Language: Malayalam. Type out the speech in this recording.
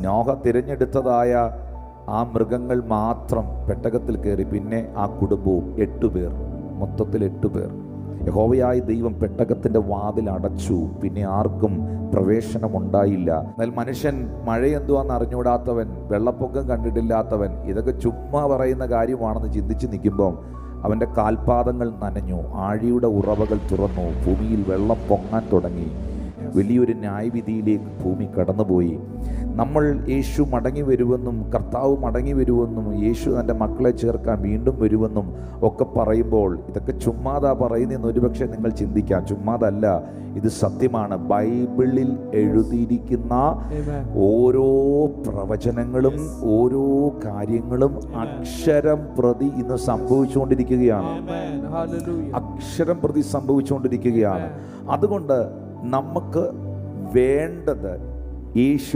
നോഹ തിരഞ്ഞെടുത്തതായ ആ മൃഗങ്ങൾ മാത്രം പെട്ടകത്തിൽ കയറി. പിന്നെ ആ കുടുംബവും 8 പേർ, മൊത്തത്തിൽ 8 പേർ. യഹോവയായ ദൈവം പെട്ടകത്തിൻ്റെ വാതിൽ അടച്ചു. പിന്നെ ആർക്കും പ്രവേശനമുണ്ടായില്ല. എന്നാൽ മനുഷ്യൻ മഴയെന്തുവാന്ന് അറിഞ്ഞുകൂടാത്തവൻ, വെള്ളപ്പൊക്കം കണ്ടിട്ടില്ലാത്തവൻ, ഇതൊക്കെ ചുമ്മാ പറയുന്ന കാര്യമാണെന്ന് ചിന്തിച്ച് നിൽക്കുമ്പം അവൻ്റെ കാൽപാദങ്ങൾ നനഞ്ഞു. ആഴിയുടെ ഉറവകൾ തുറന്നു. ഭൂമിയിൽ വെള്ളം പൊങ്ങാൻ തുടങ്ങി. വലിയൊരു ന്യായവിധിയിലേക്ക് ഭൂമി കടന്നുപോയി. നമ്മൾ യേശു മടങ്ങി വരുമെന്നും കർത്താവ് മടങ്ങി വരുമെന്നും യേശു തൻ്റെ മക്കളെ ചേർക്കാൻ വീണ്ടും വരുമെന്നും ഒക്കെ പറയുമ്പോൾ ഇതൊക്കെ ചുമ്മാതാ പറയുന്നതെന്ന് ഒരുപക്ഷെ നിങ്ങൾ ചിന്തിക്കാം. ചുമ്മാതല്ല, ഇത് സത്യമാണ്. ബൈബിളിൽ എഴുതിയിരിക്കുന്ന ഓരോ പ്രവചനങ്ങളും ഓരോ കാര്യങ്ങളും അക്ഷരം പ്രതി ഇന്ന് സംഭവിച്ചുകൊണ്ടിരിക്കുകയാണ്. അക്ഷരം പ്രതി സംഭവിച്ചുകൊണ്ടിരിക്കുകയാണ്. അതുകൊണ്ട് നമുക്ക് വേണ്ടത് യേശു